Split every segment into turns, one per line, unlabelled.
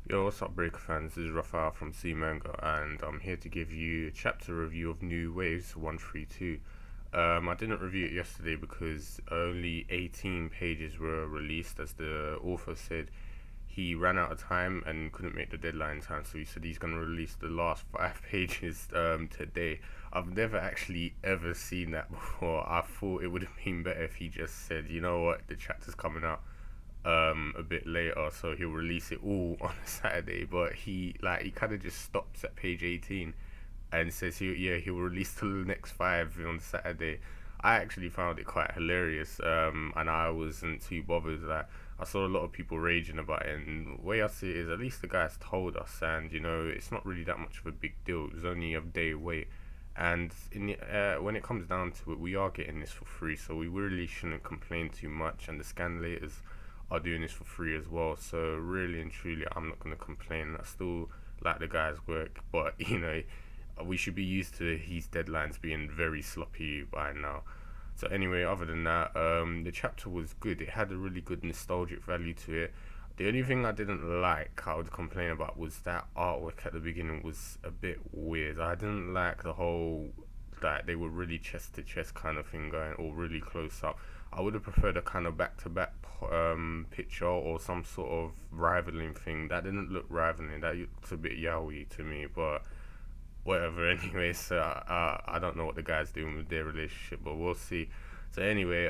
Yo, what's up, Breaker fans? This is Rafael from C Manga, and I'm here to give you a chapter review of New Waves 132. I didn't review it yesterday because only 18 pages were released, as the author said he ran out of time and couldn't make the deadline in time, so he said he's going to release the last 5 pages today. I've never actually ever seen that before. I thought it would have been better if he just said, you know what, the chapter's coming out a bit later, so he'll release it all on a Saturday. But he kind of just stops at page 18 and says he'll release the next five on Saturday. I actually found it quite hilarious, and I wasn't too bothered. Like, I saw a lot of people raging about it, and the way I see it is, at least the guys told us, and it's not really that much of a big deal. It was only a day wait, and when it comes down to it, we are getting this for free, so we really shouldn't complain too much. And the scanlators are doing this for free as well, so really and truly, I'm not going to complain. I still like the guy's work, but we should be used to his deadlines being very sloppy by now. So anyway, other than that, the chapter was good. It had a really good nostalgic value to it. The only thing I didn't like, I would complain about, was that artwork at the beginning was a bit weird. I didn't like the whole, that they were really chest to chest kind of thing going, or really close up. I would have preferred a kind of back to back picture, or some sort of rivaling thing. That didn't look rivaling. That looked a bit yaoi to me, but whatever. Anyway, so I don't know what the guy's doing with their relationship, but we'll see. So anyway,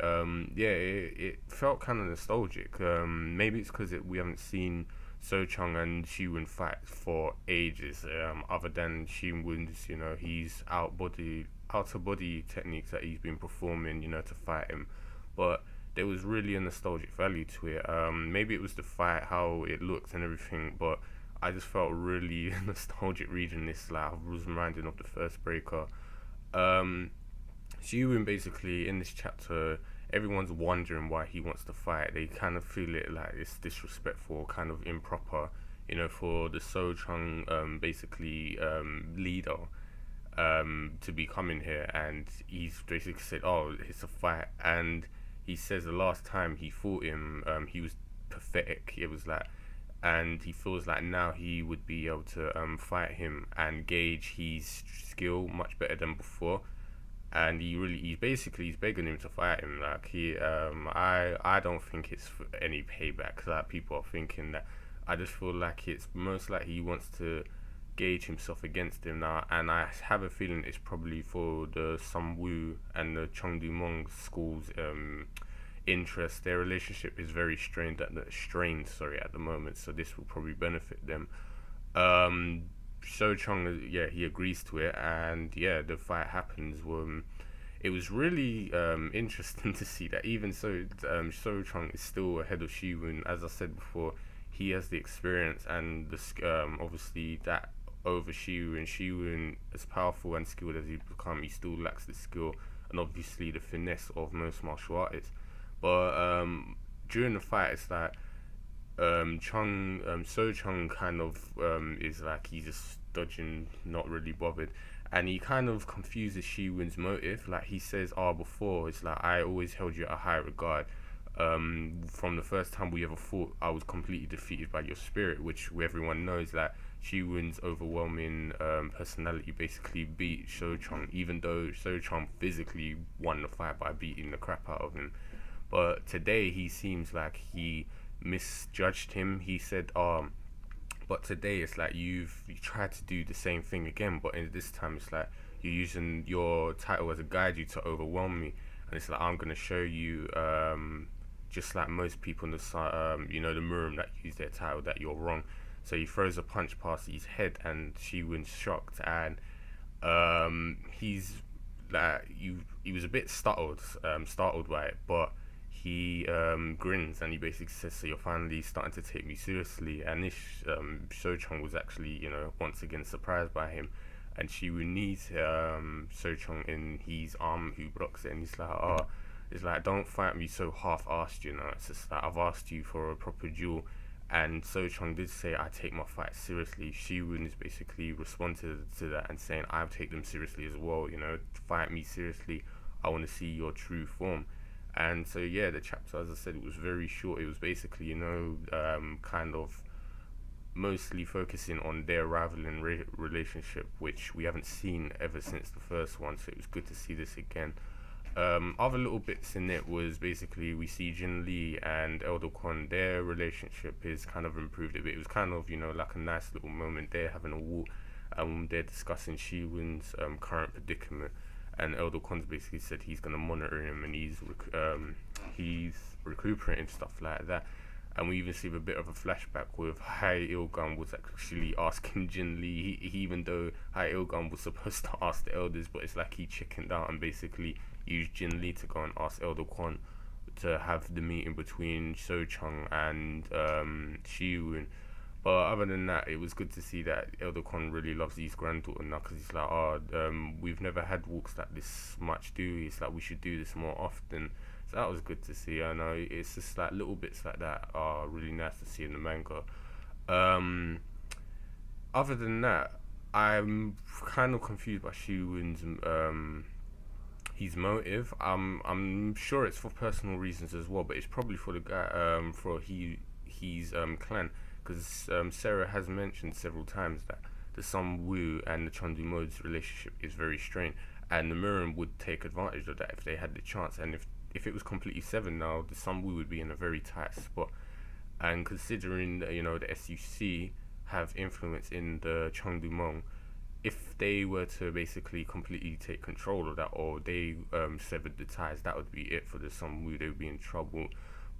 yeah, it felt kind of nostalgic. Maybe it's because we haven't seen So-Chung and Shi-Woon fight for ages. Other than Shi-Woon's, he's outer body techniques that he's been performing, to fight him. But there was really a nostalgic value to it. Maybe it was the fight, how it looked and everything, but I just felt really nostalgic reading this. Like, I was reminded of the first Breaker. Shi-Woon, basically, in this chapter, everyone's wondering why he wants to fight. They kind of feel it like it's disrespectful, kind of improper, for the So-Chung, basically, leader, to be coming here. And he's basically said, oh, it's a fight. And he says the last time he fought him, he was pathetic. It was like, and he feels like now he would be able to fight him and gauge his skill much better than before. And he's begging him to fight him. Like, I don't think it's for any payback. Like, people are thinking that. I just feel like it's most likely he wants to gauge himself against him now, and I have a feeling it's probably for the Sun-Woo and the Cheongdu-Mong schools interest. Their relationship is very strained at the moment, so this will probably benefit them. So-Chung, yeah, he agrees to it, and yeah, the fight happens. It was really interesting to see that even so, So-Chung is still ahead of Shi-Woon. As I said before, he has the experience and obviously that over Shi-Woon. Shi-Woon, as powerful and skilled as he's become, he still lacks the skill and obviously the finesse of most martial artists. But during the fight, it's like So-Chung kind of is like he's just dodging, not really bothered, and he kind of confuses Shi-Woon's motive. Like, he says, "Oh, before it's like I always held you at a high regard. From the first time we ever fought, I was completely defeated by your spirit," which everyone knows that Shi-Woon's overwhelming personality basically beat So-Chung, even though So-Chung physically won the fight by beating the crap out of him. But today he seems like he misjudged him. He said, but today it's like you tried to do the same thing again, but in this time it's like you're using your title as a guide you to overwhelm me, and it's like I'm gonna show you, just like most people in the the Murim that use their title, that you're wrong. So he throws a punch past his head, and Shi-Woon's shocked, and he's like, he was a bit startled by it, but he grins, and he basically says, "So you're finally starting to take me seriously." And this So-Chung was actually, once again surprised by him, and Shi-Woon needs So-Chung in his arm, who blocks it, and he's like, "Oh, it's like, don't fight me so half-assed, It's just like, I've asked you for a proper duel." And So-Chung did say, "I take my fight seriously." Shi-Woon is basically responded to that and saying, "I take them seriously as well, fight me seriously. I want to see your true form." And so, yeah, the chapter, as I said, it was very short. It was basically, kind of mostly focusing on their rivaling relationship, which we haven't seen ever since the first one. So it was good to see this again. Other little bits in it was basically we see Jin-Lee and Elder Kwon, their relationship is kind of improved a bit. It was kind of, like a nice little moment. They're having a walk, they're discussing Shi-Woon's current predicament, and Elder Kwon's basically said he's going to monitor him, and he's recuperating, stuff like that. And we even see a bit of a flashback with Hai Il-gun was actually asking Jin-Lee, even though Hai Il-gun was supposed to ask the elders, but it's like he chickened out and basically used Jin-Lee to go and ask Elder Kwon to have the meeting between So-Chung and Shi-Woon. But other than that, it was good to see that Elder Kwon really loves his granddaughter now, because he's like, we've never had walks like this much, do we? It's like we should do this more often. So that was good to see. I know it's just like little bits like that are really nice to see in the manga. Other than that, I'm kind of confused by Shi-Woon's his motive. I'm sure it's for personal reasons as well, but it's probably for the guy for his clan, because Sarah has mentioned several times that the Sun-Woo and the Chun-Woo's relationship is very strained, and the Mirren would take advantage of that if they had the chance. And if it was completely severed now, the Sun-Woo would be in a very tight spot. And considering that, the SUC have influence in the Chungdu-mong, if they were to basically completely take control of that, or they severed the ties, that would be it for the Sun-Woo. They would be in trouble.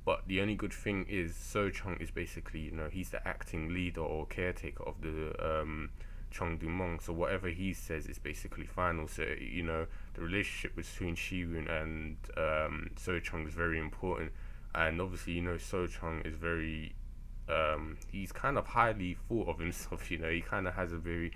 But the only good thing is So-Chung is basically, he's the acting leader or caretaker of the Chungdu-mong. So whatever he says is basically final. So, the relationship between Shi-Woon and So-Chung is very important. And obviously, So-Chung is very, he's kind of highly thought of himself, he kind of has a very,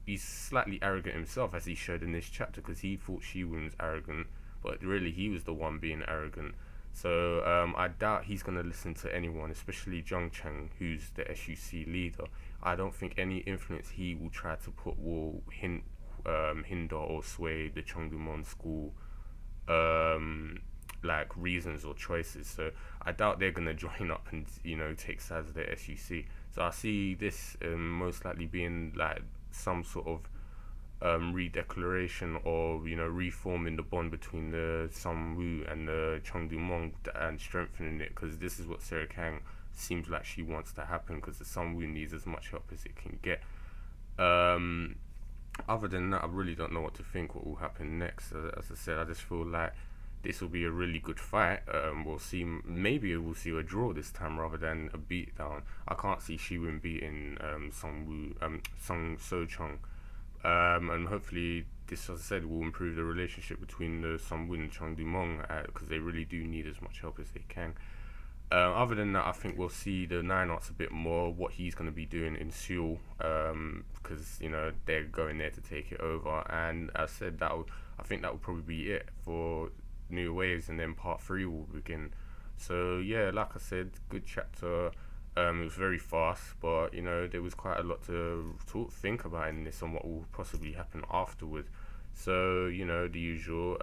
he's slightly arrogant himself, as he showed in this chapter, because he thought Shi-Woon was arrogant, but really he was the one being arrogant. So I doubt he's going to listen to anyone, especially Jung Chang, who's the SUC leader. I don't think any influence he will try to put will hinder or sway the Chungdu-mon school reasons or choices. So I doubt they're going to join up and take sides of the SUC. So I see this most likely being like some sort of redeclaration, or reforming the bond between the Sun-Woo and the Chungdu-mong and strengthening it, because this is what Sarah Kang seems like she wants to happen, because the Sun-Woo needs as much help as it can get. Other than that, I really don't know what to think what will happen next. As I said, I just feel like this will be a really good fight. We'll see. Maybe we'll see a draw this time rather than a beatdown. I can't see Shi-Woon beating So-Chung. And hopefully this, as I said, will improve the relationship between the Sun-Woo and Chungdu-mong, because they really do need as much help as they can. Other than that, I think we'll see the Nine Arts a bit more, what he's going to be doing in Seoul, because they're going there to take it over. And as I said, I think that will probably be it for New Waves, and then part 3 will begin. So yeah, like I said, good chapter. It was very fast, but there was quite a lot to think about in this, and what will possibly happen afterwards. So the usual.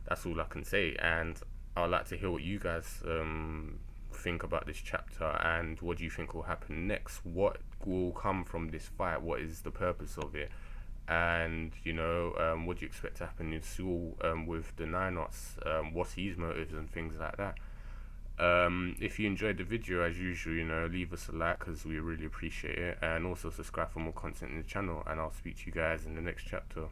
That's all I can say, and I'd like to hear what you guys think about this chapter, and what do you think will happen next? What will come from this fight? What is the purpose of it? And what do you expect to happen in Seoul with the Nine Arts? What's his motives and things like that? If you enjoyed the video, as usual, leave us a like, because we really appreciate it, and also subscribe for more content in the channel, and I'll speak to you guys in the next chapter.